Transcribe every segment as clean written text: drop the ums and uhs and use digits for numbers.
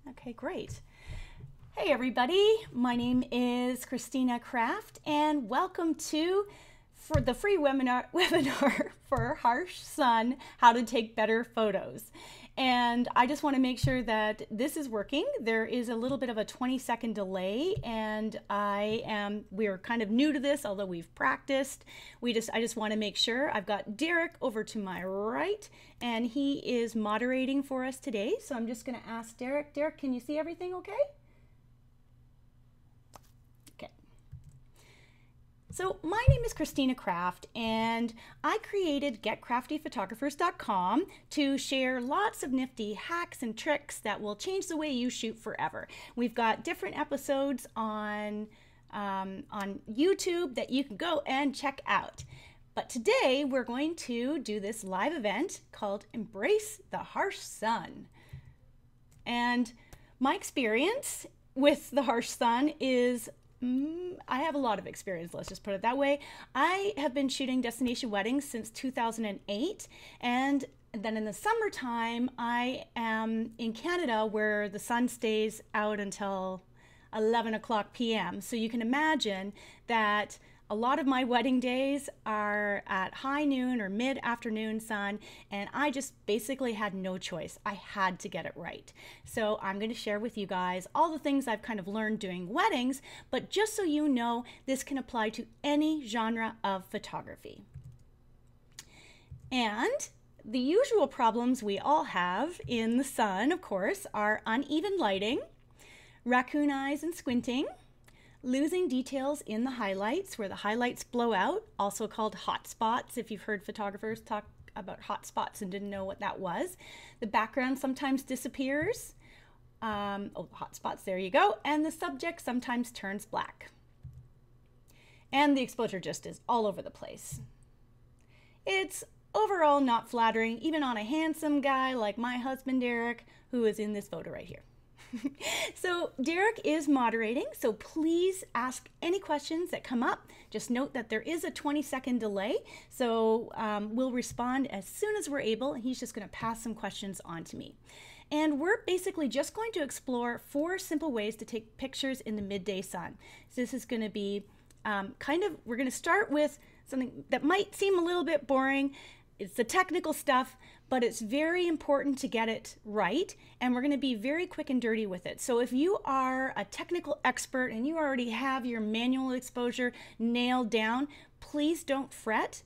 Okay, great. Hey everybody, my name is Christina Kraft and welcome to for the free webinar for Harsh Sun, How to Take Better Photos. And I just want to make sure that this is working. There is a little bit of a 20-second delay and we're kind of new to this, although we've practiced. I just want to make sure. I've got Derek over to my right and he is moderating for us today. So I'm just going to ask Derek. Derek, can you see everything okay? So my name is Christina Kraft and I created getcraftyphotographers.com to share lots of nifty hacks and tricks that will change the way you shoot forever. We've got different episodes on YouTube that you can go and check out. But today we're going to do this live event called Embrace the Harsh Sun. And my experience with the harsh sun is I have a lot of experience, let's just put it that way. I have been shooting destination weddings since 2008, and then in the summertime, I am in Canada where the sun stays out until 11 o'clock p.m. So you can imagine that a lot of my wedding days are at high noon or mid-afternoon sun, and I just basically had no choice. I had to get it right. So I'm going to share with you guys all the things I've kind of learned doing weddings, but just so you know, this can apply to any genre of photography. And the usual problems we all have in the sun, of course, are uneven lighting, raccoon eyes and squinting, losing details in the highlights where the highlights blow out, also called hot spots if you've heard photographers talk about hot spots and didn't know what that was. The background sometimes disappears. Hot spots, there you go. And the subject sometimes turns black. And the exposure just is all over the place. It's overall not flattering, even on a handsome guy like my husband Derek, who is in this photo right here. So Derek is moderating, so please ask any questions that come up. Just note that there is a 20-second delay, so we'll respond as soon as we're able, and he's just going to pass some questions on to me. And we're basically just going to explore 4 simple ways to take pictures in the midday sun. So this is going to be we're going to start with something that might seem a little bit boring. It's the technical stuff, but it's very important to get it right, and we're going to be very quick and dirty with it. So if you are a technical expert and you already have your manual exposure nailed down, please don't fret.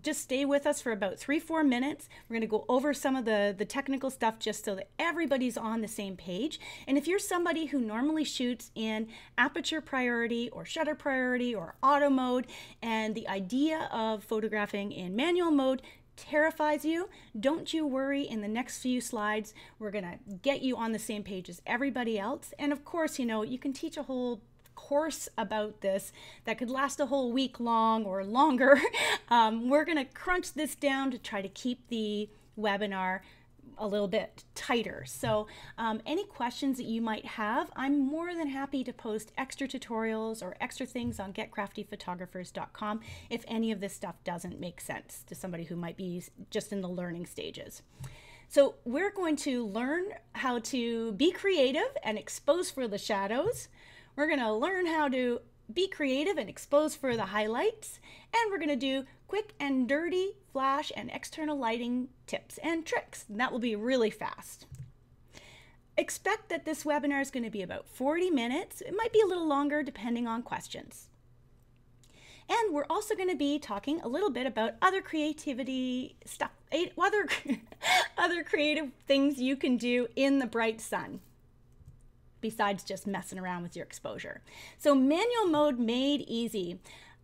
Just stay with us for about 3-4 minutes. We're going to go over some of the technical stuff just so that everybody's on the same page. And if you're somebody who normally shoots in aperture priority or shutter priority or auto mode, and the idea of photographing in manual mode terrifies you, don't you worry. In the next few slides, we're going to get you on the same page as everybody else. And of course, you know, you can teach a whole course about this that could last a whole week long or longer. We're going to crunch this down to try to keep the webinar a little bit tighter. So any questions that you might have, I'm more than happy to post extra tutorials or extra things on getcraftyphotographers.com if any of this stuff doesn't make sense to somebody who might be just in the learning stages. So we're going to learn how to be creative and expose for the shadows. We're going to learn how to be creative and expose for the highlights, and we're going to do quick and dirty flash and external lighting tips and tricks, and that will be really fast. Expect that this webinar is going to be about 40 minutes. It might be a little longer depending on questions. And we're also going to be talking a little bit about other creativity stuff, other creative things you can do in the bright sun, besides just messing around with your exposure. So manual mode made easy.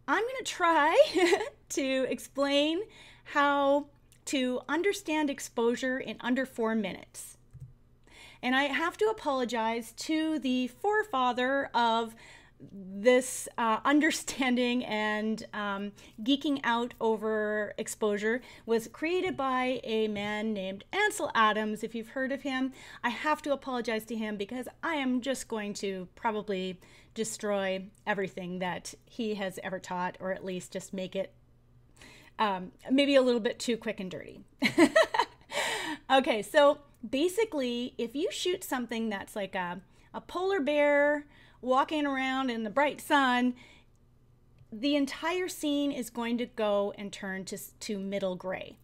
I'm going to try to explain how to understand exposure in under 4 minutes. And I have to apologize to the forefather of this understanding and geeking out over exposure was created by a man named Ansel Adams. If you've heard of him, I have to apologize to him because I am just going to probably destroy everything that he has ever taught, or at least just make it maybe a little bit too quick and dirty. Okay, so Basically, if you shoot something that's like a polar bear walking around in the bright sun, the entire scene is going to go and turn to middle gray.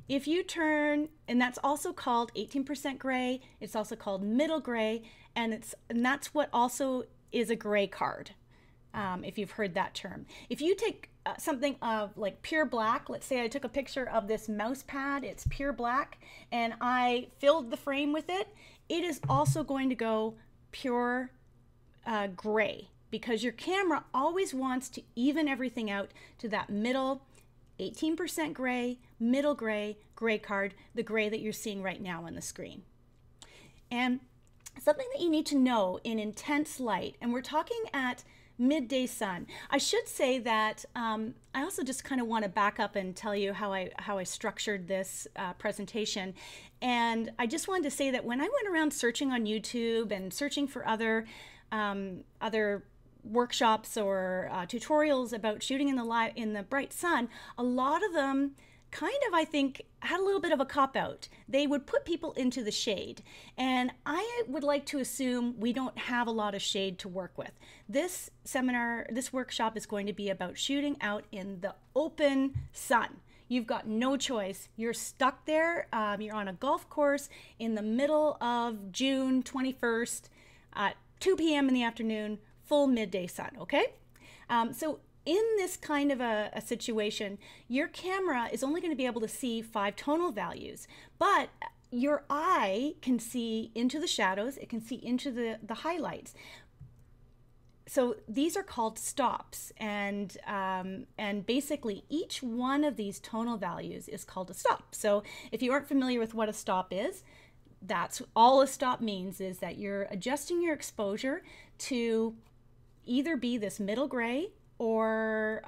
If you turn, and that's also called 18% gray, it's also called middle gray, and that's what also is a gray card, if you've heard that term. If you take something of like pure black, let's say I took a picture of this mouse pad, it's pure black, and I filled the frame with it, it is also going to go pure gray, because your camera always wants to even everything out to that middle 18% gray, middle gray, gray card, the gray that you're seeing right now on the screen. And something that you need to know in intense light, and we're talking at midday sun. I should say that I also just kind of want to back up and tell you how I structured this presentation. And I just wanted to say that when I went around searching on YouTube and searching for other workshops or tutorials about shooting in the bright sun, a lot of them kind of, I think, had a little bit of a cop-out. They would put people into the shade, and I would like to assume we don't have a lot of shade to work with. This workshop is going to be about shooting out in the open sun. You've got no choice. You're stuck there. You're on a golf course in the middle of June 21st at 2 p.m. in the afternoon, full midday sun, okay? So in this kind of a situation, your camera is only going to be able to see 5 tonal values, but your eye can see into the shadows, it can see into the highlights. So these are called stops, and basically each one of these tonal values is called a stop. So if you aren't familiar with what a stop is, that's all a stop means, is that you're adjusting your exposure to either be this middle gray or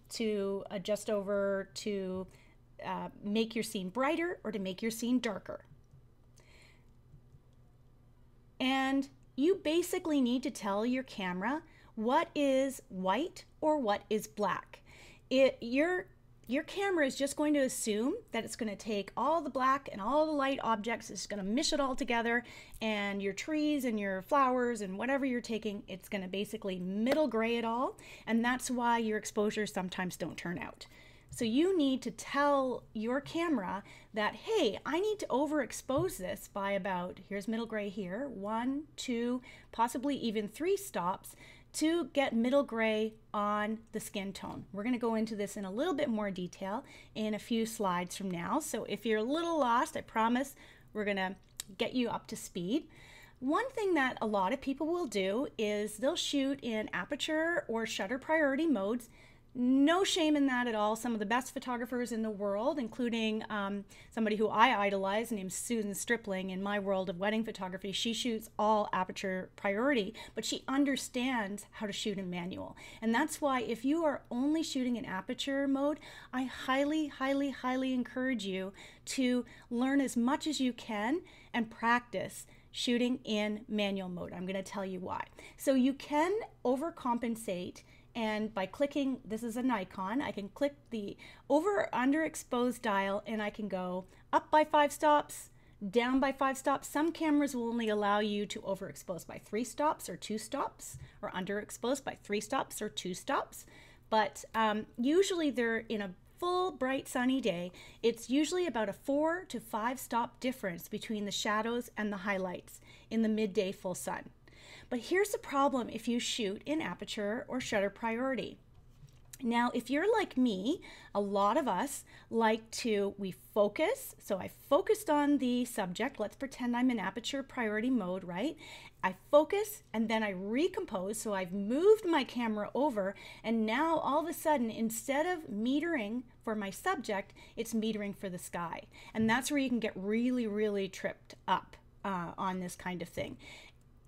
to adjust over to make your scene brighter or to make your scene darker. And you basically need to tell your camera what is white or what is black. Your camera is just going to assume that it's going to take all the black and all the light objects, it's going to mish it all together, and your trees and your flowers and whatever you're taking, it's going to basically middle gray it all, and that's why your exposures sometimes don't turn out. So you need to tell your camera that, hey, I need to overexpose this by about, here's middle gray here, 1, 2, possibly even 3 stops, to get middle gray on the skin tone. We're going to go into this in a little bit more detail in a few slides from now. So if you're a little lost, I promise we're going to get you up to speed. One thing that a lot of people will do is they'll shoot in aperture or shutter priority modes. No shame in that at all. Some of the best photographers in the world, including somebody who I idolize named Susan Stripling in my world of wedding photography, she shoots all aperture priority, but she understands how to shoot in manual. And that's why if you are only shooting in aperture mode, I highly, highly, highly encourage you to learn as much as you can and practice shooting in manual mode. I'm going to tell you why. So you can overcompensate, and by clicking, this is a Nikon, I can click the over or underexposed dial and I can go up by 5 stops, down by 5 stops. Some cameras will only allow you to overexpose by 3 stops or 2 stops, or underexpose by 3 stops or 2 stops. But usually they're in a full bright sunny day, it's usually about a 4 to 5 stop difference between the shadows and the highlights in the midday full sun. But here's the problem if you shoot in aperture or shutter priority. Now, if you're like me, a lot of us like to, we focus. So I focused on the subject. Let's pretend I'm in aperture priority mode, right? I focus and then I recompose. So I've moved my camera over, and now all of a sudden, instead of metering for my subject, it's metering for the sky. And that's where you can get really, really tripped up on this kind of thing.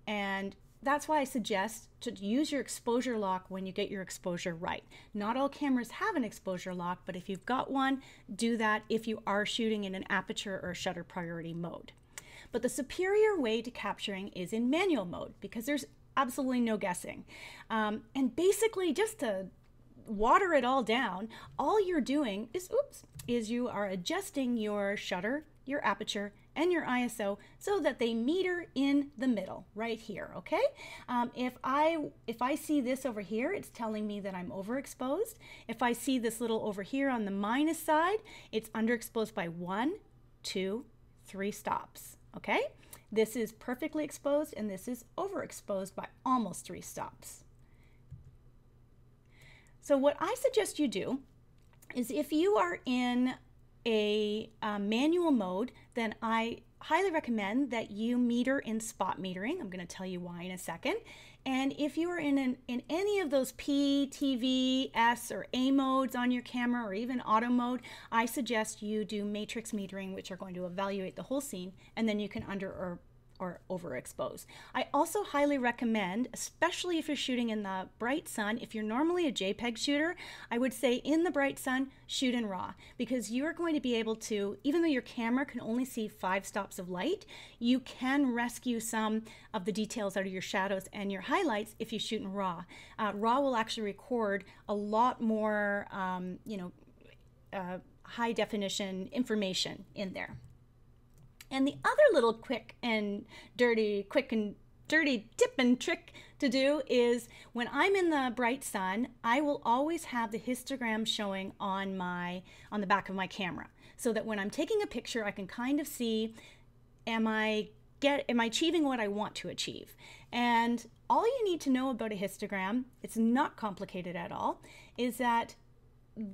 And that's why I suggest to use your exposure lock when you get your exposure right. Not all cameras have an exposure lock, but if you've got one, do that if you are shooting in an aperture or shutter priority mode. But the superior way to capturing is in manual mode, because there's absolutely no guessing. And basically, just to water it all down, all you're doing is you are adjusting your shutter your aperture, and your ISO so that they meter in the middle right here, okay? If I see this over here, it's telling me that I'm overexposed. If I see this little over here on the minus side, it's underexposed by 1, 2, 3 stops, okay? This is perfectly exposed and this is overexposed by almost 3 stops. So what I suggest you do is if you are in a manual mode, then I highly recommend that you meter in spot metering. I'm going to tell you why in a second. And if you are in any of those P, TV, S, or A modes on your camera, or even auto mode, I suggest you do matrix metering, which are going to evaluate the whole scene, and then you can under or overexpose. I also highly recommend, especially if you're shooting in the bright sun, if you're normally a JPEG shooter, I would say in the bright sun, shoot in RAW, because you're going to be able to, even though your camera can only see 5 stops of light, you can rescue some of the details out of your shadows and your highlights if you shoot in RAW. RAW will actually record a lot more, high definition information in there. And the other little quick and dirty tip and trick to do is when I'm in the bright sun, I will always have the histogram showing on the back of my camera, so that when I'm taking a picture, I can kind of see, am I achieving what I want to achieve? And all you need to know about a histogram, it's not complicated at all, is that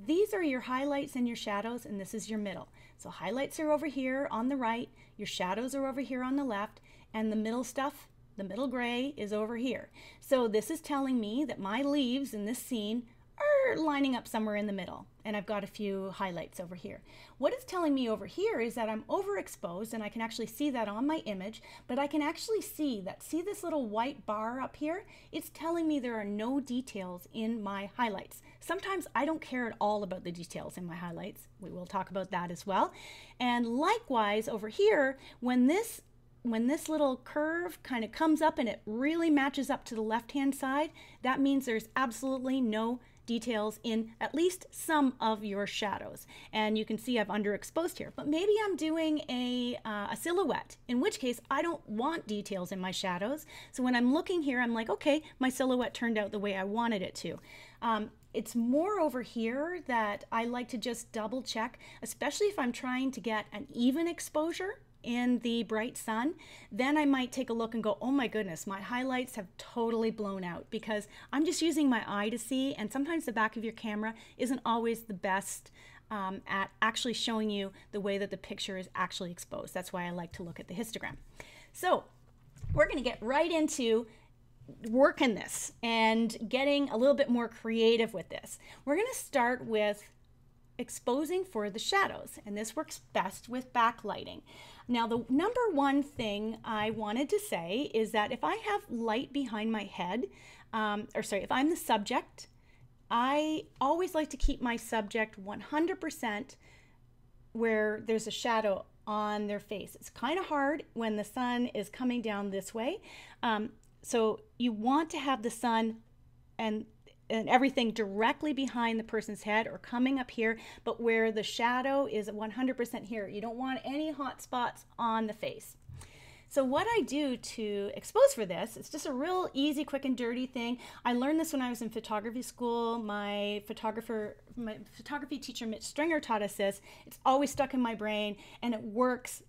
these are your highlights and your shadows, and this is your middle. So highlights are over here on the right, your shadows are over here on the left, and the middle stuff, the middle gray, is over here. So this is telling me that my leaves in this scene are lining up somewhere in the middle, and I've got a few highlights over here. What it's telling me over here is that I'm overexposed, and I can actually see that on my image, but I can actually see this little white bar up here? It's telling me there are no details in my highlights. Sometimes I don't care at all about the details in my highlights. We will talk about that as well. And likewise over here, when this little curve kind of comes up and it really matches up to the left-hand side, that means there's absolutely no details in at least some of your shadows. And you can see I've underexposed here, but maybe I'm doing a silhouette, in which case I don't want details in my shadows. So when I'm looking here, I'm like, okay, my silhouette turned out the way I wanted it to. It's more over here that I like to just double check, especially if I'm trying to get an even exposure in the bright sun. Then I might take a look and go, oh my goodness, my highlights have totally blown out, because I'm just using my eye to see, and sometimes the back of your camera isn't always the best at actually showing you the way that the picture is actually exposed. That's why I like to look at the histogram. So we're going to get right into working this and getting a little bit more creative with this. We're going to start with exposing for the shadows, and this works best with backlighting. Now, the number one thing I wanted to say is that if I have light behind my head, if I'm the subject, I always like to keep my subject 100% where there's a shadow on their face. It's kind of hard when the sun is coming down this way. So you want to have the sun and everything directly behind the person's head or coming up here, but where the shadow is 100% here. You don't want any hot spots on the face. So what I do to expose for this, it's just a real easy, quick and dirty thing. I learned this when I was in photography school. My photography teacher, Mitch Stringer, taught us this. It's always stuck in my brain, and it works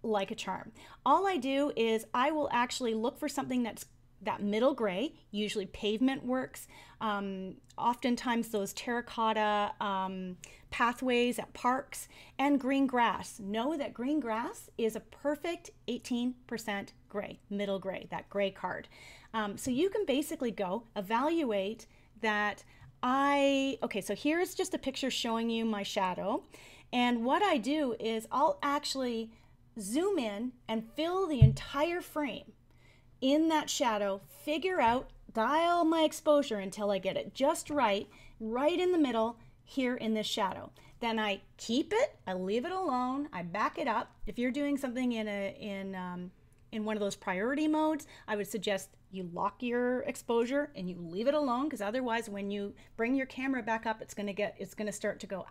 like a charm. All I do is I will actually look for something that's that middle gray. Usually pavement works. Oftentimes those terracotta pathways at parks, and green grass. Know that green grass is a perfect 18% gray, middle gray, that gray card. So you can basically go evaluate that. Okay, so here's just a picture showing you my shadow. And what I do is I'll actually zoom in and fill the entire frame in that shadow, figure out, dial my exposure until I get it just right in the middle here in this shadow. Then I keep it, I leave it alone, I back it up. If you're doing something in one of those priority modes, I would suggest you lock your exposure and you leave it alone, because otherwise when you bring your camera back up, it's gonna start to go,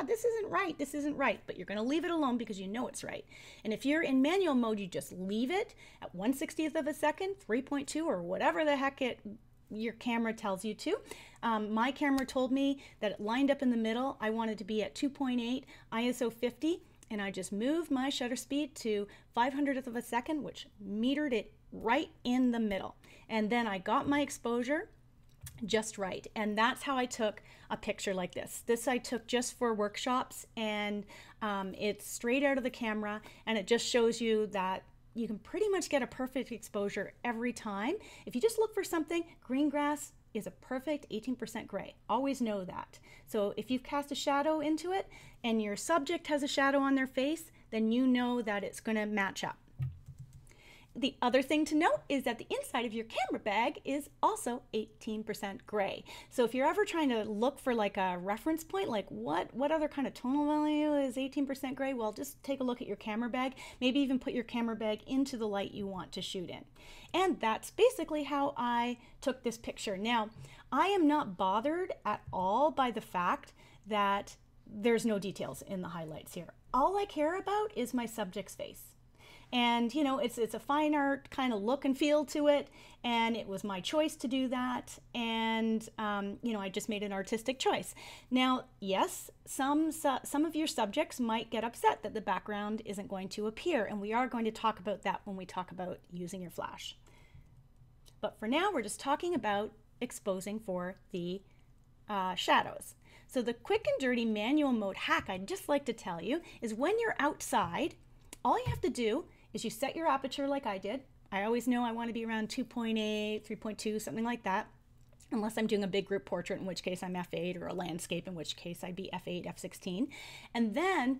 this isn't right, this isn't right, but you're going to leave it alone because you know it's right. And if you're in manual mode, you just leave it at 1/60th of a second, 3.2, or whatever the heck your camera tells you to. My camera told me that it lined up in the middle. I wanted to be at 2.8 ISO 50, and I just moved my shutter speed to 500th of a second, which metered it right in the middle. And then I got my exposure just right. And that's how I took a picture like this. This I took just for workshops, and it's straight out of the camera, and it just shows you that you can pretty much get a perfect exposure every time. If you just look for something, green grass is a perfect 18% gray. Always know that. So if you've cast a shadow into it and your subject has a shadow on their face, then you know that it's going to match up. The other thing to note is that the inside of your camera bag is also 18% gray. So if you're ever trying to look for like a reference point, like what other kind of tonal value is 18% gray? Well, just take a look at your camera bag. Maybe even put your camera bag into the light you want to shoot in. And that's basically how I took this picture. Now, I am not bothered at all by the fact that there's no details in the highlights here. All I care about is my subject's face. And you know, it's a fine art kind of look and feel to it, and it was my choice to do that, and you know, I just made an artistic choice. Now, yes, some of your subjects might get upset that the background isn't going to appear, and we are going to talk about that when we talk about using your flash. But for now, we're just talking about exposing for the shadows. So the quick and dirty manual mode hack I'd just like to tell you is when you're outside, all you have to do is you set your aperture like I did. I always know I want to be around 2.8, 3.2, something like that. Unless I'm doing a big group portrait, in which case I'm f8, or a landscape, in which case I'd be f8, f16. And then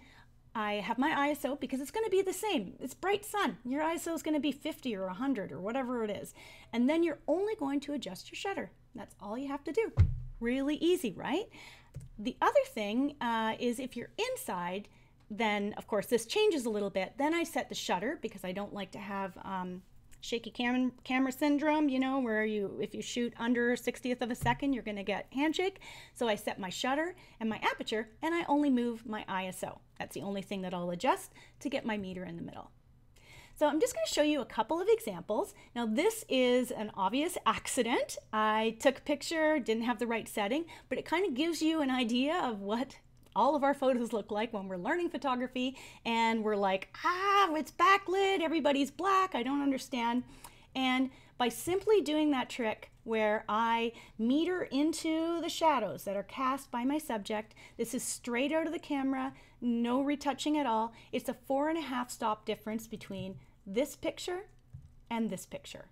I have my ISO, because it's going to be the same. It's bright sun. Your ISO is going to be 50 or 100 or whatever it is. And then you're only going to adjust your shutter. That's all you have to do. Really easy, right? The other thing is if you're inside, then of course this changes a little bit. Then I set the shutter, because I don't like to have shaky camera syndrome, you know, where if you shoot under 60th of a second, you're going to get handshake. So I set my shutter and my aperture, and I only move my ISO. That's the only thing that I'll adjust to get my meter in the middle. So I'm just going to show you a couple of examples. Now this is an obvious accident. I took a picture, didn't have the right setting, but it kind of gives you an idea of what all of our photos look like when we're learning photography, and we're like, it's backlit, everybody's black, I don't understand. And by simply doing that trick where I meter into the shadows that are cast by my subject, this is straight out of the camera, no retouching at all. It's a 4.5 stop difference between this picture and this picture,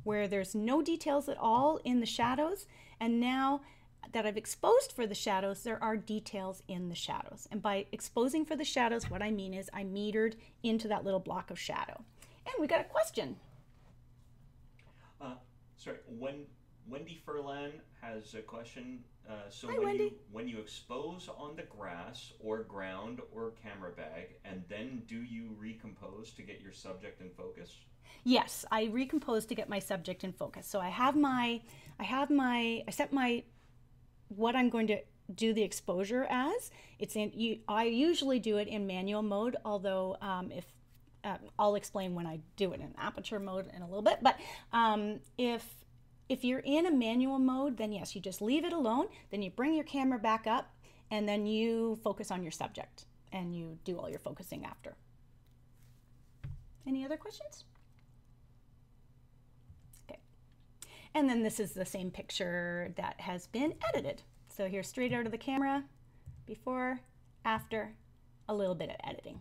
where there's no details at all in the shadows, and now that I've exposed for the shadows, there are details in the shadows. And by exposing for the shadows, what I mean is I metered into that little block of shadow. And we got a question. Sorry, Wendy Furlan has a question. So Hi, Wendy. When you expose on the grass or ground or camera bag, and then do you recompose to get your subject in focus? Yes, I recompose to get my subject in focus. So I set my what I'm going to do the exposure as. I usually do it in manual mode, although I'll explain when I do it in aperture mode in a little bit. But if you're in a manual mode, then yes, you just leave it alone. Then you bring your camera back up, and then you focus on your subject, and you do all your focusing after. Any other questions? And then this is the same picture that has been edited. So here's straight out of the camera, before, after, a little bit of editing.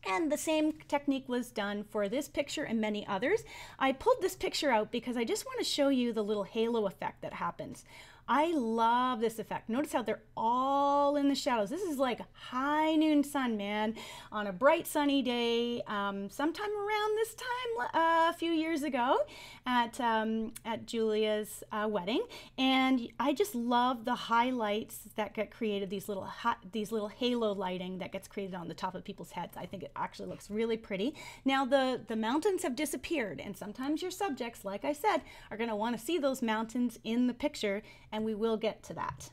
And the same technique was done for this picture and many others. I pulled this picture out because I just want to show you the little halo effect that happens. I love this effect. Notice how they're all in the shadows. This is like high noon sun, man, on a bright sunny day, sometime around this time a few years ago at Julia's wedding. And I just love the highlights that get created, these little halo lighting that gets created on the top of people's heads. I think it actually looks really pretty. Now the mountains have disappeared, and sometimes your subjects, like I said, are going to want to see those mountains in the picture, and we will get to that.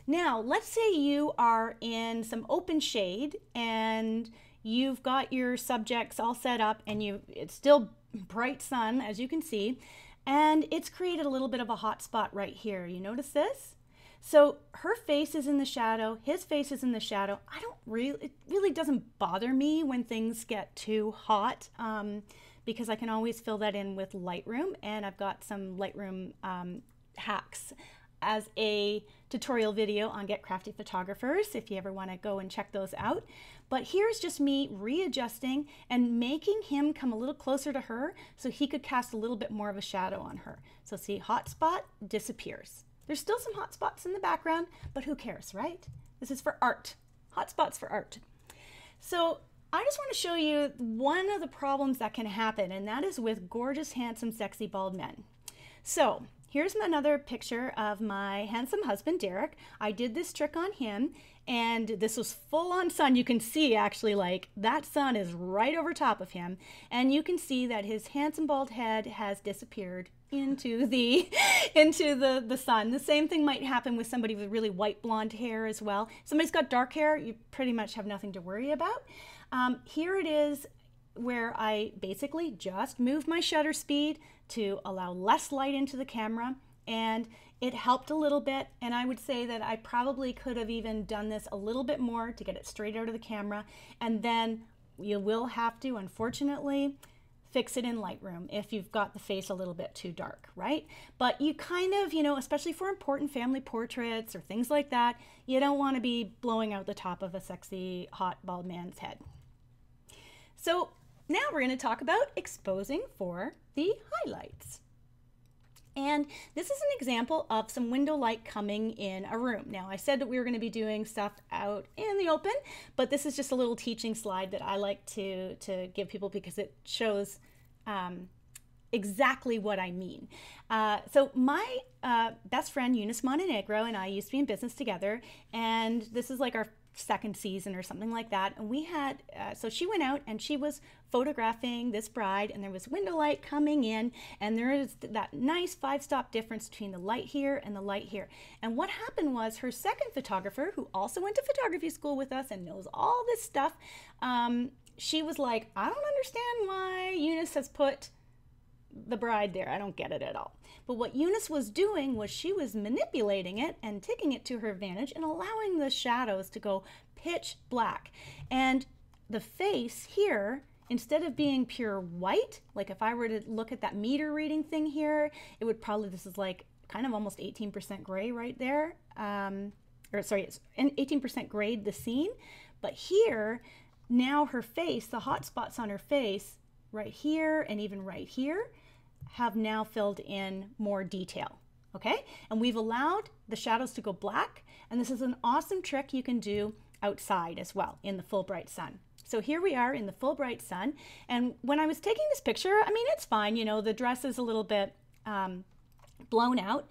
Now, let's say you are in some open shade and you've got your subjects all set up and it's still bright sun, as you can see, and it's created a little bit of a hot spot right here. You notice this? So her face is in the shadow, his face is in the shadow. It really doesn't bother me when things get too hot, because I can always fill that in with Lightroom, and I've got some Lightroom hacks as a tutorial video on Get Crafty Photographers if you ever want to go and check those out. But here's just me readjusting and making him come a little closer to her so he could cast a little bit more of a shadow on her. So see, hot spot disappears. There's still some hot spots in the background, but who cares, right? This is for art. Hot spots for art. So I just want to show you one of the problems that can happen, and that is with gorgeous, handsome, sexy, bald men. So here's another picture of my handsome husband, Derek. I did this trick on him, and this was full on sun. You can see actually like that sun is right over top of him, and you can see that his handsome bald head has disappeared into the sun. The same thing might happen with somebody with really white blonde hair as well. Somebody's got dark hair, you pretty much have nothing to worry about. Here it is where I basically just moved my shutter speed to allow less light into the camera, and it helped a little bit. And I would say that I probably could have even done this a little bit more to get it straight out of the camera. And then you will have to, unfortunately, fix it in Lightroom if you've got the face a little bit too dark, right? But you kind of, especially for important family portraits or things like that, you don't want to be blowing out the top of a sexy, hot, bald man's head. So now we're going to talk about exposing for the highlights. And this is an example of some window light coming in a room. Now, I said that we were going to be doing stuff out in the open, but this is just a little teaching slide that I like to give people because it shows exactly what I mean. So my best friend Eunice Montenegro and I used to be in business together, and this is like our second season or something like that. And we had, so she went out and she was photographing this bride, and there was window light coming in, and there is that nice 5-stop difference between the light here and the light here. And what happened was her second photographer, who also went to photography school with us and knows all this stuff, she was like, I don't understand why Eunice has put the bride there. I don't get it at all. But what Eunice was doing was she was manipulating it and taking it to her advantage and allowing the shadows to go pitch black. And the face here, instead of being pure white, like if I were to look at that meter reading thing here, it would probably, this is like kind of almost 18% gray right there. Or sorry, it's 18% grayed the scene. But here, now her face, the hot spots on her face, right here and even right here, have now filled in more detail, okay? And we've allowed the shadows to go black, and this is an awesome trick you can do outside as well in the full bright sun. So here we are in the full bright sun, and when I was taking this picture, I mean, it's fine, the dress is a little bit blown out.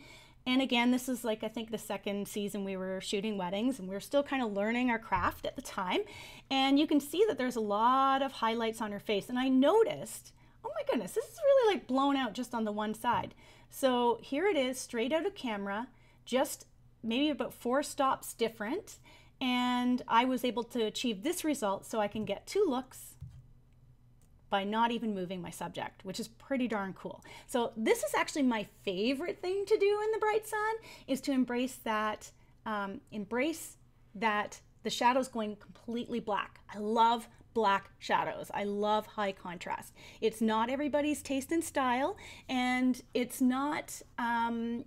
And again, this is like, I think the second season we were shooting weddings, and we were still kind of learning our craft at the time. And you can see that there's a lot of highlights on her face. And I noticed, oh my goodness, this is really like blown out just on the one side. So here it is straight out of camera, just maybe about 4 stops different. And I was able to achieve this result so I can get 2 looks by not even moving my subject, which is pretty darn cool. So this is actually my favorite thing to do in the bright sun, is to embrace that the shadows going completely black. I love black shadows. I love high contrast. It's not everybody's taste and style, and it's not, and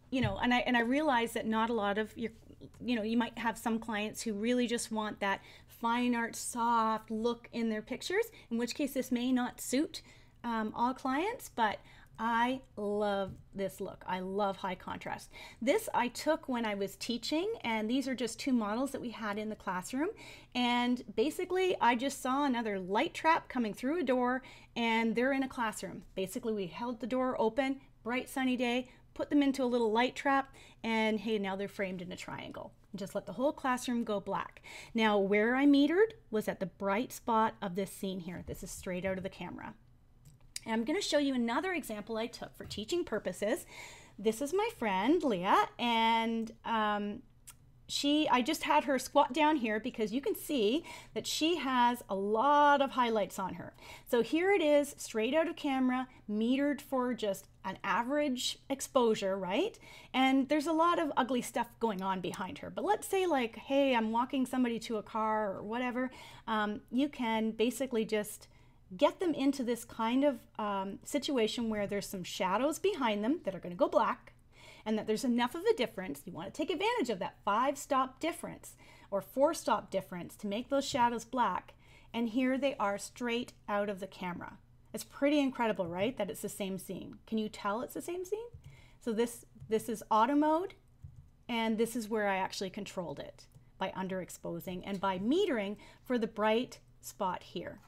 I realize that not a lot of your, you might have some clients who really just want that fine art, soft look in their pictures, in which case this may not suit all clients, but I love this look. I love high contrast. This I took when I was teaching, and these are just 2 models that we had in the classroom. And basically I just saw another light trap coming through a door, and they're in a classroom. Basically we held the door open, bright sunny day, put them into a little light trap, and hey, now they're framed in a triangle. Just let the whole classroom go black. Now where I metered was at the bright spot of this scene here. This is straight out of the camera. And I'm going to show you another example I took for teaching purposes. This is my friend Leah, and I just had her squat down here because you can see that she has a lot of highlights on her. So here it is, straight out of camera, metered for just an average exposure, right? And there's a lot of ugly stuff going on behind her. But let's say like, hey, I'm walking somebody to a car or whatever. You can basically just get them into this kind of situation where there's some shadows behind them that are going to go black, and that there's enough of a difference. You want to take advantage of that 5-stop difference or 4-stop difference to make those shadows black. And here they are straight out of the camera. It's pretty incredible, right? That it's the same scene. Can you tell it's the same scene? So this is auto mode, and this is where I actually controlled it by underexposing and by metering for the bright spot here.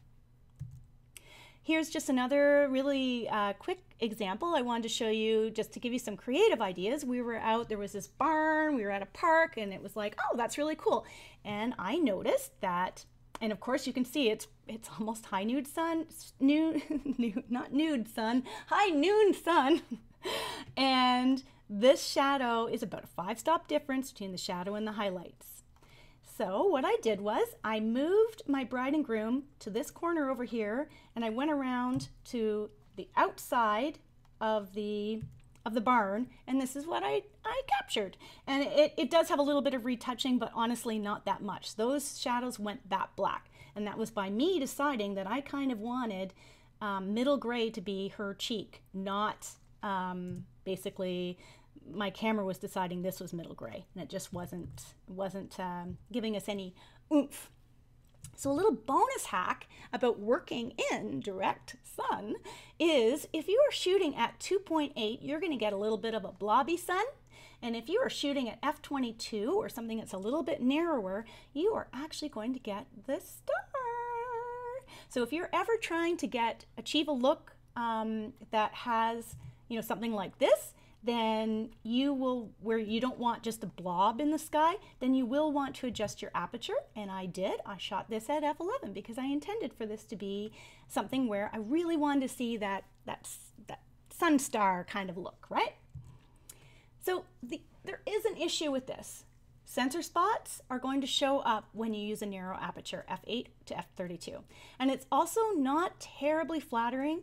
Here's just another really quick example I wanted to show you just to give you some creative ideas. We were out, there was this barn, we were at a park, and it was like, oh, that's really cool. And I noticed that, and of course you can see it's almost high noon sun, not nude sun, high noon sun. And this shadow is about a 5-stop difference between the shadow and the highlights. So what I did was I moved my bride and groom to this corner over here, and I went around to the outside of the barn, and this is what I captured. And it does have a little bit of retouching, but honestly not that much. Those shadows went that black, and that was by me deciding that I kind of wanted middle gray to be her cheek, not basically my camera was deciding this was middle gray, and it just wasn't giving us any oomph. So a little bonus hack about working in direct sun is if you are shooting at 2.8, you're going to get a little bit of a blobby sun. And if you are shooting at f22 or something that's a little bit narrower, you are actually going to get the star. So if you're ever trying to achieve a look that has, something like this, then you will, where you don't want just a blob in the sky, then you will want to adjust your aperture. And I did. I shot this at f11 because I intended for this to be something where I really wanted to see that sun star kind of look, right? So there is an issue with this. Sensor spots are going to show up when you use a narrow aperture, f8 to f32. And it's also not terribly flattering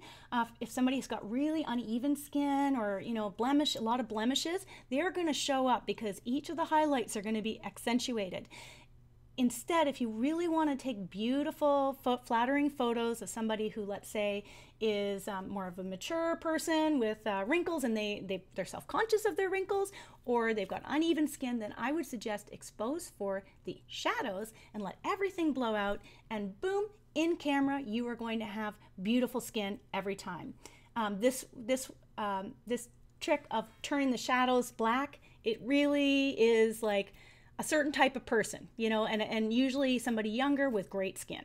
if somebody's got really uneven skin or, a lot of blemishes, they're going to show up because each of the highlights are going to be accentuated. Instead, if you really want to take beautiful, flattering photos of somebody who, let's say, is more of a mature person with wrinkles and they're self-conscious of their wrinkles, or they've got uneven skin, then I would suggest expose for the shadows and let everything blow out, and boom, in camera, you are going to have beautiful skin every time. This trick of turning the shadows black, it really is like a certain type of person, and usually somebody younger with great skin.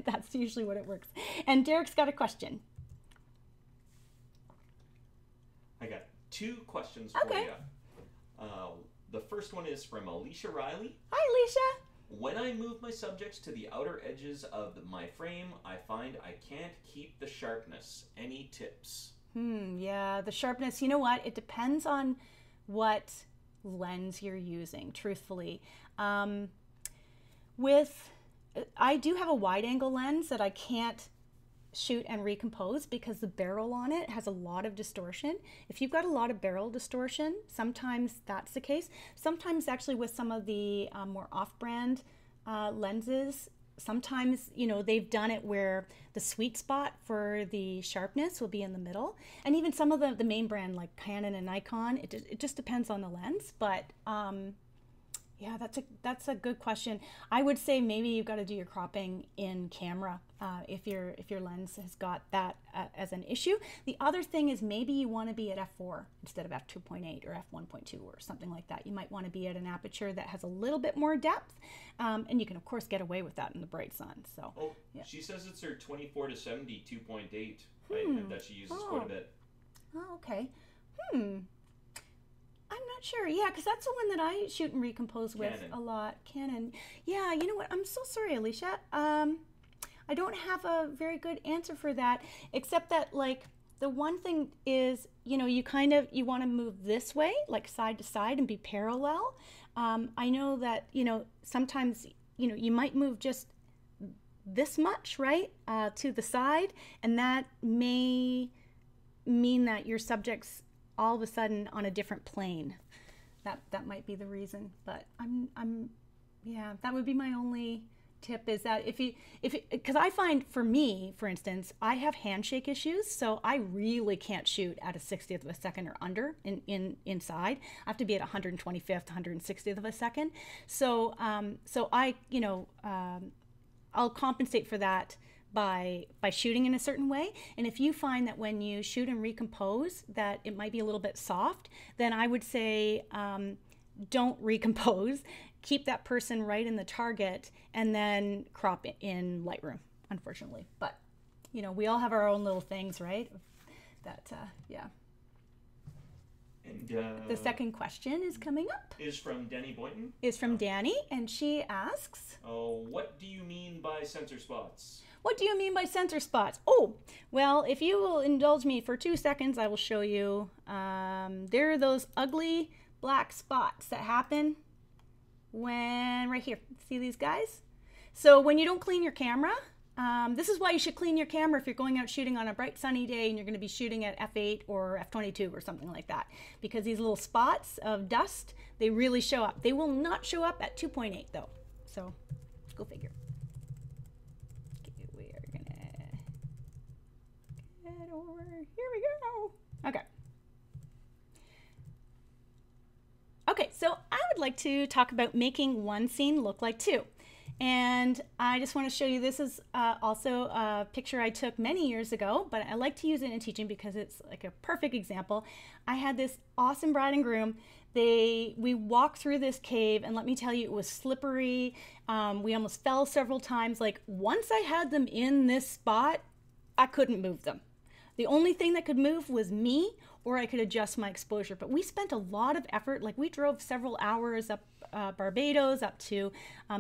That's usually what it works. And Derek's got a question. I got 2 questions for Okay. you. The first one is from Alicia Riley. Hi, Alicia. When I move my subjects to the outer edges of my frame, I find I can't keep the sharpness. Any tips? Yeah, the sharpness. You know what? It depends on what lens you're using, truthfully. I do have a wide angle lens that I can't shoot and recompose because the barrel on it has a lot of distortion. If you've got a lot of barrel distortion, sometimes that's the case. Sometimes actually with some of the more off-brand lenses, sometimes, they've done it where the sweet spot for the sharpness will be in the middle. And even some of the main brand like Canon and Nikon, it just depends on the lens. But yeah, that's a good question. I would say maybe you've got to do your cropping in camera if your lens has got that as an issue. The other thing is maybe you want to be at f4 instead of f2.8 or f1.2 or something like that. You might want to be at an aperture that has a little bit more depth, and you can of course get away with that in the bright sun. So yeah. She says it's her 24 to 70 2.8 that she uses quite a bit. Oh, okay. I'm not sure. Yeah, because that's the one that I shoot and recompose with a lot. Canon. Yeah, you know what? I'm so sorry, Alicia. I don't have a very good answer for that, except that like the one thing is, you want to move this way, like side to side and be parallel. I know that, sometimes, you might move just this much, right, to the side, and that may mean that your subject's all of a sudden on a different plane. That might be the reason, but yeah, that would be my only tip, is that because I find, for me, for instance, I have handshake issues, so I really can't shoot at a 60th of a second or under inside. I have to be at 125th, 160th of a second. So I'll compensate for that by shooting in a certain way. And if you find that when you shoot and recompose that it might be a little bit soft, then I would say don't recompose. Keep that person right in the target and then crop it in Lightroom, unfortunately. But, we all have our own little things, right? Yeah. And the second question is coming up. Is from Denny Boynton. Is from Danny, and she asks, what do you mean by sensor spots? What do you mean by sensor spots? Oh, well, if you will indulge me for 2 seconds, I will show you. There are those ugly black spots that happen right here. See these guys? So when you don't clean your camera, this is why you should clean your camera if you're going out shooting on a bright sunny day and you're going to be shooting at f8 or f22 or something like that. Because these little spots of dust, they really show up. They will not show up at 2.8 though. So go figure. We are going to get over. Here we go. Okay. Okay, so I would like to talk about making one scene look like two. And I just want to show you, this is also a picture I took many years ago, but I like to use it in teaching because it's like a perfect example. I had this awesome bride and groom. We walked through this cave, and let me tell you, it was slippery. We almost fell several times. Like, once I had them in this spot, I couldn't move them. The only thing that could move was me, or I could adjust my exposure. But we spent a lot of effort. Like, we drove several hours up Barbados, up to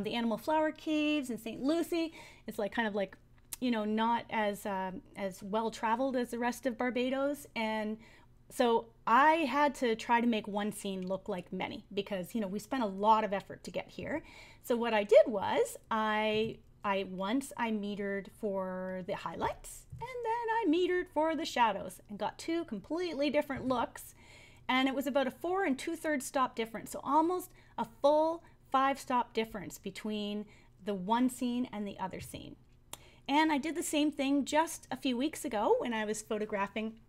the Animal Flower Caves in St. Lucie. It's like kind of like, not as well traveled as the rest of Barbados. And so I had to try to make one scene look like many because, we spent a lot of effort to get here. So what I did was I metered for the highlights, and then I metered for the shadows and got two completely different looks. And it was about a 4 2/3 stop difference. So almost a full 5 stop difference between the one scene and the other scene. And I did the same thing just a few weeks ago when I was photographing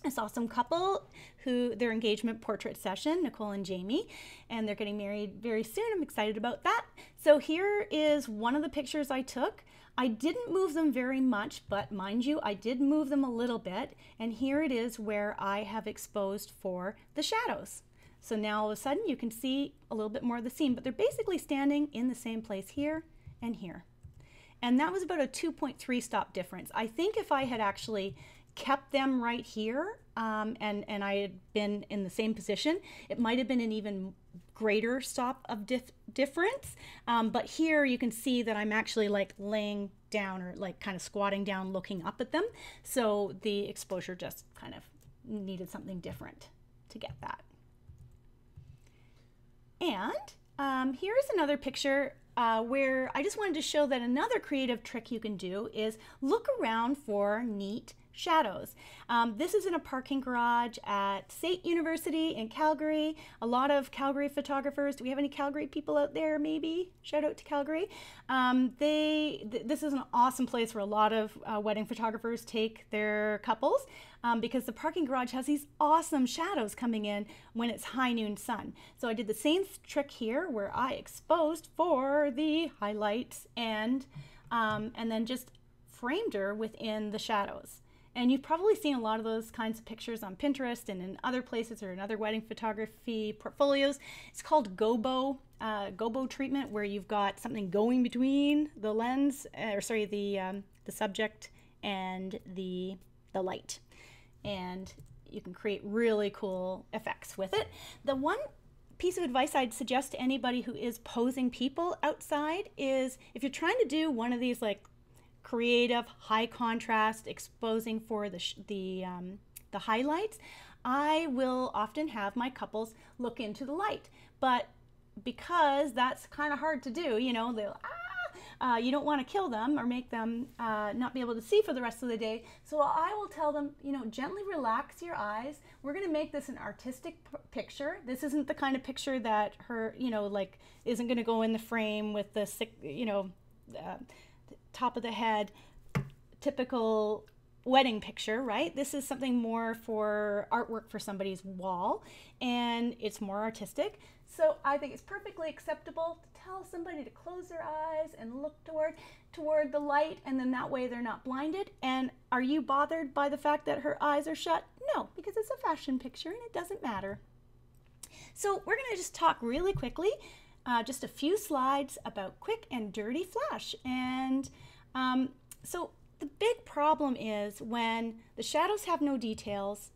this awesome couple who their engagement portrait session, Nicole and Jamie, and they're getting married very soon. I'm excited about that. So here is one of the pictures I took. I didn't move them very much, but mind you, I did move them a little bit. And here it is where I have exposed for the shadows. So now all of a sudden you can see a little bit more of the scene, but they're basically standing in the same place here and here. And that was about a 2.3 stop difference. I think if I had actually kept them right here and I had been in the same position, it might have been an even greater stop of difference. But here you can see that I'm actually like laying down or like kind of squatting down looking up at them. So the exposure just kind of needed something different to get that. And here's another picture where I just wanted to show that another creative trick you can do is look around for neat shadows. This is in a parking garage at State University in Calgary. A lot of Calgary photographers. Do we have any Calgary people out there maybe? Shout out to Calgary. This is an awesome place where a lot of wedding photographers take their couples because the parking garage has these awesome shadows coming in when it's high noon sun. So I did the same trick here where I exposed for the highlights and then just framed her within the shadows. And you've probably seen a lot of those kinds of pictures on Pinterest and in other places or in other wedding photography portfolios. It's called gobo treatment, where you've got something going between the lens, the subject and the light. And you can create really cool effects with it. The one piece of advice I'd suggest to anybody who is posing people outside is if you're trying to do one of these like creative, high contrast, exposing for the highlights, I will often have my couples look into the light. But because that's kind of hard to do. You know, you don't want to kill them or make them not be able to see for the rest of the day. So I will tell them, you know, gently relax your eyes. We're going to make this an artistic picture. This isn't the kind of picture that her, you know, like isn't going to go in the frame with the, you know, top of the head, typical wedding picture, right? This is something more for artwork for somebody's wall, and it's more artistic. So I think it's perfectly acceptable to tell somebody to close their eyes and look toward the light, and then that way they're not blinded. And are you bothered by the fact that her eyes are shut? No, because it's a fashion picture and it doesn't matter. So we're going to just talk really quickly, just a few slides about quick and dirty flash. And so the big problem is when the shadows have no details,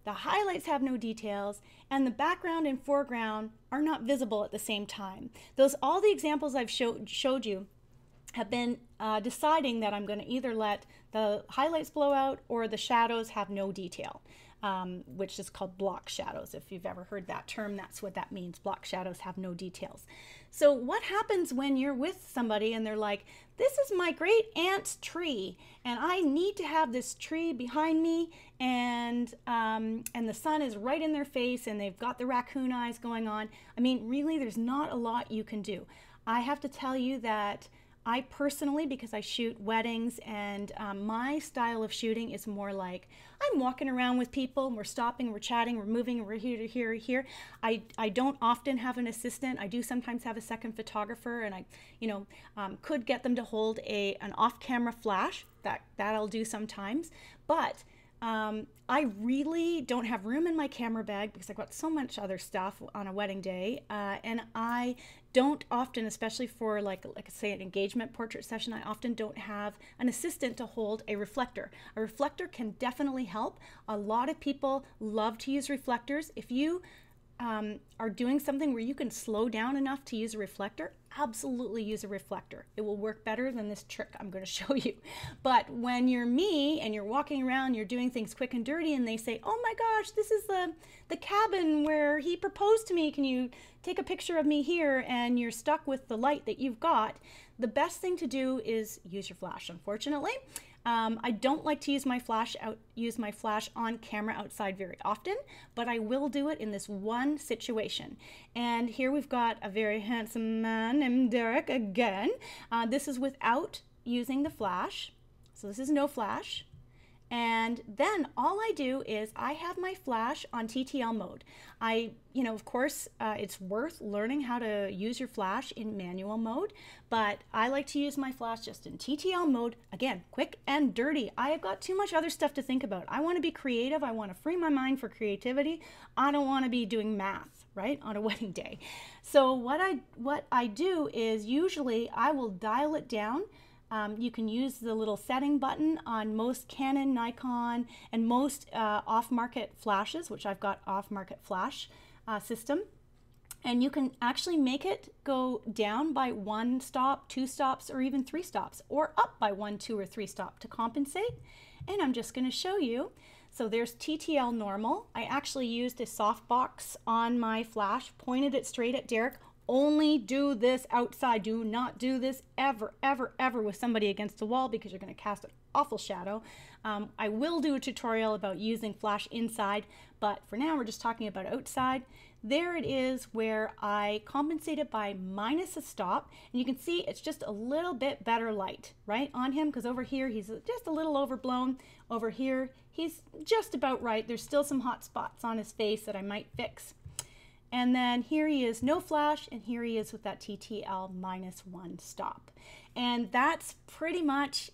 the highlights have no details, and the background and foreground are not visible at the same time. All the examples I've showed you have been deciding that I'm going to either let the highlights blow out or the shadows have no detail, which is called block shadows. If you've ever heard that term, that's what that means. Block shadows have no details. So what happens when you're with somebody and they're like, this is my great aunt's tree and I need to have this tree behind me, and the sun is right in their face and they've got the raccoon eyes going on. I mean, really, there's not a lot you can do. I have to tell you that I personally, because I shoot weddings, and my style of shooting is more like I'm walking around with people, and we're stopping, we're chatting, we're moving, we're here to here to here. I don't often have an assistant. I do sometimes have a second photographer, and I, you know, could get them to hold an off-camera flash. That I'll do sometimes, but I really don't have room in my camera bag because I've got so much other stuff on a wedding day, and I don't often, especially for like say an engagement portrait session, I often don't have an assistant to hold a reflector. A reflector can definitely help. A lot of people love to use reflectors. If you are doing something where you can slow down enough to use a reflector, absolutely use a reflector. It will work better than this trick I'm going to show you. But when you're me and you're walking around, you're doing things quick and dirty, and they say, oh my gosh, this is the cabin where he proposed to me, can you take a picture of me here? And you're stuck with the light that you've got, the best thing to do is use your flash, unfortunately. I don't like to use my flash on camera outside very often, but I will do it in this one situation. And here we've got a very handsome man named Derek again. This is without using the flash. So this is no flash. And then all I do is I have my flash on TTL mode. Of course, it's worth learning how to use your flash in manual mode, but I like to use my flash just in TTL mode. Again, quick and dirty. I have got too much other stuff to think about. I want to be creative. I want to free my mind for creativity. I don't want to be doing math, right, on a wedding day. So what I do is usually I will dial it down. You can use the little setting button on most Canon, Nikon, and most off-market flashes, which I've got off-market flash system. And you can actually make it go down by 1 stop, 2 stops, or even 3 stops, or up by 1, 2, or 3 stops to compensate. And I'm just going to show you. So there's TTL normal. I actually used a softbox on my flash, pointed it straight at Derek. Only do this outside. Do not do this ever, ever, ever with somebody against a wall because you're going to cast an awful shadow. I will do a tutorial about using flash inside, but for now we're just talking about outside. There it is where I compensate it by minus a stop, and you can see it's just a little bit better light, right, on him, because over here he's just a little overblown. Over here he's just about right. There's still some hot spots on his face that I might fix. And then here he is, no flash, and here he is with that TTL -1 stop. And that's pretty much,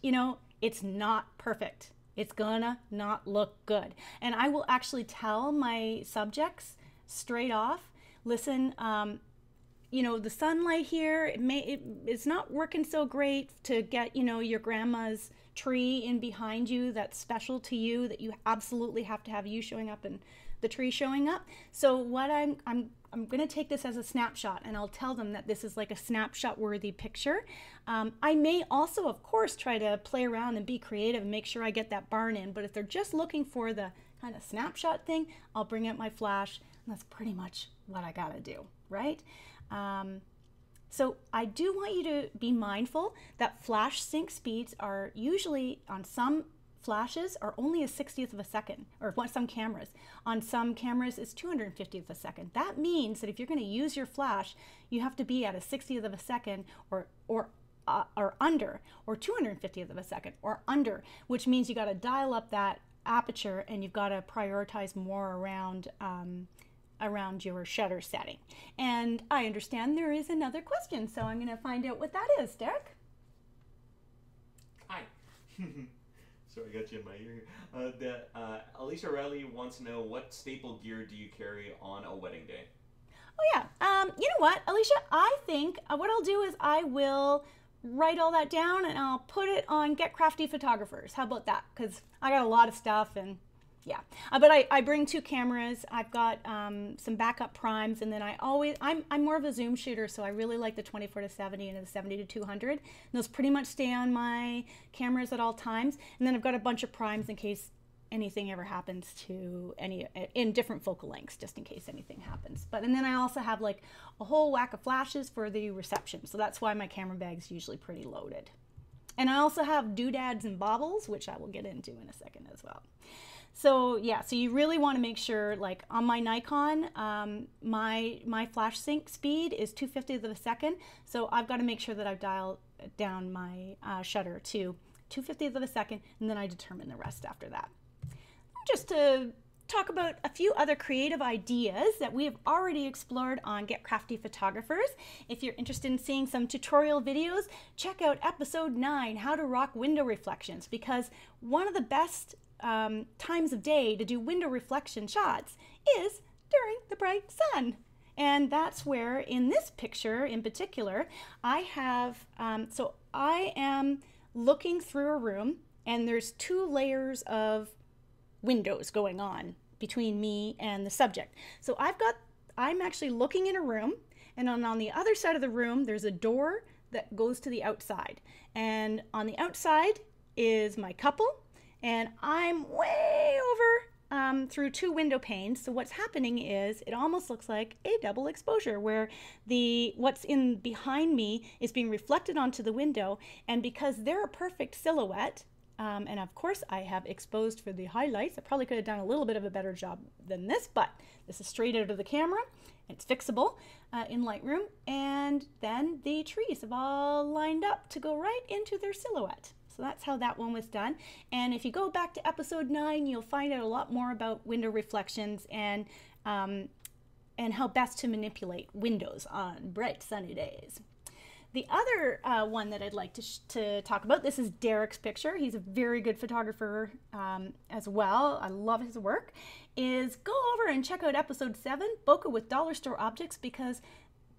it's not perfect. It's gonna not look good. And I will actually tell my subjects straight off, listen, the sunlight here, it's not working so great to get, your grandma's tree in behind you that's special to you, that you absolutely have to have you showing up and the tree showing up. So what I'm going to take this as a snapshot, and I'll tell them that this is like a snapshot worthy picture. I may also, of course, try to play around and be creative and make sure I get that barn in, but if they're just looking for the kind of snapshot thing, I'll bring out my flash, and that's pretty much what I got to do, right? So I do want you to be mindful that flash sync speeds are usually on some flashes are only a 60th of a second, or some cameras. On some cameras it's 250th of a second. That means that if you're going to use your flash, you have to be at a 60th of a second or under, or 250th of a second or under, which means you got to dial up that aperture and you've got to prioritize more around your shutter setting. And I understand there is another question, so I'm going to find out what that is. Derek? Hi. Sorry, I got you in my ear. Alicia Riley wants to know, what staple gear do you carry on a wedding day? Oh yeah. You know what, Alicia? I think what I'll do is I will write all that down and I'll put it on Get Crafty Photographers. How about that? Because I got a lot of stuff, and yeah. But I bring 2 cameras. I've got some backup primes, and then I'm more of a zoom shooter, so I really like the 24-70 and the 70-200. And those pretty much stay on my cameras at all times. And then I've got a bunch of primes in case anything ever happens to in different focal lengths, just in case anything happens. And then I also have like a whole whack of flashes for the reception. So that's why my camera bag's usually pretty loaded. And I also have doodads and baubles, which I will get into in a second as well. So yeah, so you really want to make sure, like on my Nikon, my flash sync speed is 250th of a second. So I've got to make sure that I've dialed down my shutter to 250th of a second, and then I determine the rest after that. Just to talk about a few other creative ideas that we have already explored on Get Crafty Photographers. If you're interested in seeing some tutorial videos, check out episode 9, How to Rock Window Reflections, because one of the best times of day to do window reflection shots is during the bright sun. And that's where, in this picture in particular, I have, so I am looking through a room and there's 2 layers of windows going on between me and the subject. So I'm actually looking in a room, and on the other side of the room there's a door that goes to the outside. And on the outside is my couple, and I'm way over through 2 window panes. So what's happening is it almost looks like a double exposure, where what's in behind me is being reflected onto the window, and because they're a perfect silhouette, and of course I have exposed for the highlights. I probably could have done a little bit of a better job than this, but this is straight out of the camera. It's fixable in Lightroom, and then the trees have all lined up to go right into their silhouette. So that's how that one was done. And if you go back to episode 9, you'll find out a lot more about window reflections and how best to manipulate windows on bright sunny days. The other one that I'd like to talk about, this is Derek's picture. He's a very good photographer as well. I love his work. Is go over and check out episode 7, Bokeh with dollar store objects, because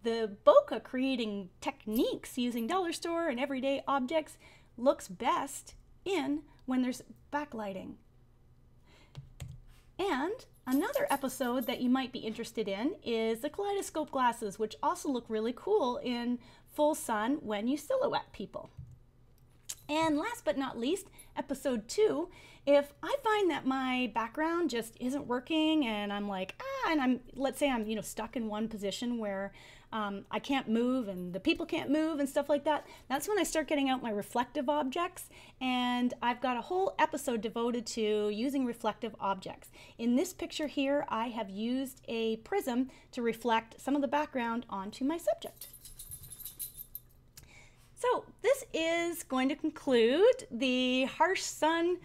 the bokeh creating techniques using dollar store and everyday objects looks best when there's backlighting. And another episode that you might be interested in is the kaleidoscope glasses, which also look really cool in full sun when you silhouette people. And last but not least, episode 2, if I find that my background just isn't working and I'm like, and let's say I'm stuck in one position where I can't move and the people can't move and stuff like that, that's when I start getting out my reflective objects, and I've got a whole episode devoted to using reflective objects. In this picture here, I have used a prism to reflect some of the background onto my subject. So this is going to conclude the harsh sun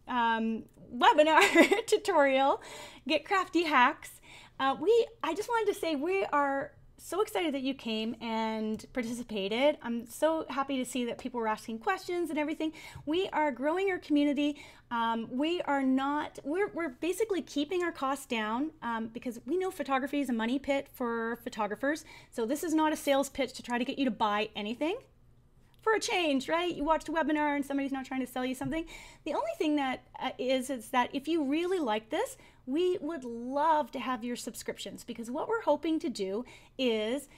webinar tutorial, Get Crafty Hacks. I just wanted to say we are so excited that you came and participated. I'm so happy to see that people were asking questions and everything. We are growing our community. We're basically keeping our costs down because we know photography is a money pit for photographers. So this is not a sales pitch to try to get you to buy anything. For a change, right? You watched a webinar and somebody's not trying to sell you something. The only thing that is that if you really like this, we would love to have your subscriptions, because what we're hoping to do is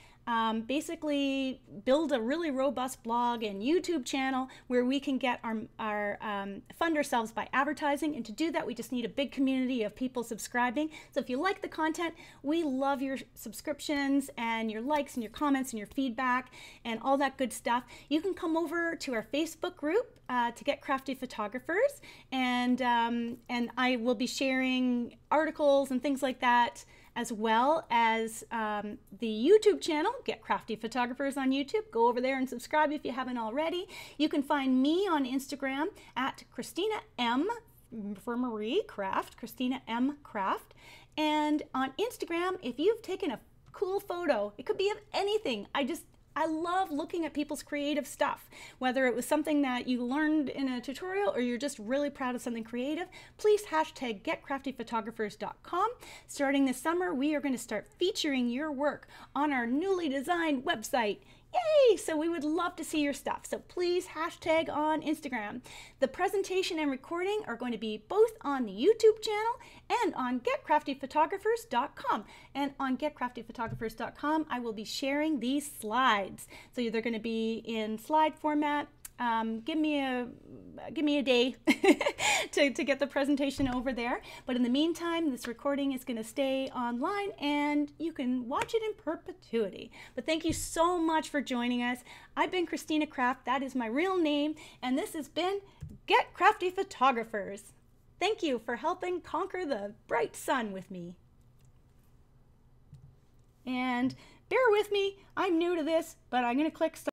basically build a really robust blog and YouTube channel where we can get fund ourselves by advertising. And to do that, we just need a big community of people subscribing. So if you like the content, we love your subscriptions and your likes and your comments and your feedback and all that good stuff. You can come over to our Facebook group to Get Crafty Photographers, and I will be sharing articles and things like that, as well as the YouTube channel, Get Crafty Photographers on YouTube. Go over there and subscribe if you haven't already. You can find me on Instagram at Christina M for Marie Craft, Christina M Craft. And on Instagram, if you've taken a cool photo, it could be of anything. I love looking at people's creative stuff, whether it was something that you learned in a tutorial or you're just really proud of something creative. Please hashtag getcraftyphotographers.com. Starting this summer, we are going to start featuring your work on our newly designed website. Yay! So we would love to see your stuff. So please hashtag on Instagram. The presentation and recording are going to be both on the YouTube channel and on getcraftyphotographers.com. And on getcraftyphotographers.com, I will be sharing these slides. So they're going to be in slide format. Give me a day to get the presentation over there. But in the meantime, this recording is going to stay online and you can watch it in perpetuity. But thank you so much for joining us. I've been Christina Craft. That is my real name. And this has been Get Crafty Photographers. Thank you for helping conquer the bright sun with me. And bear with me. I'm new to this, but I'm going to click start.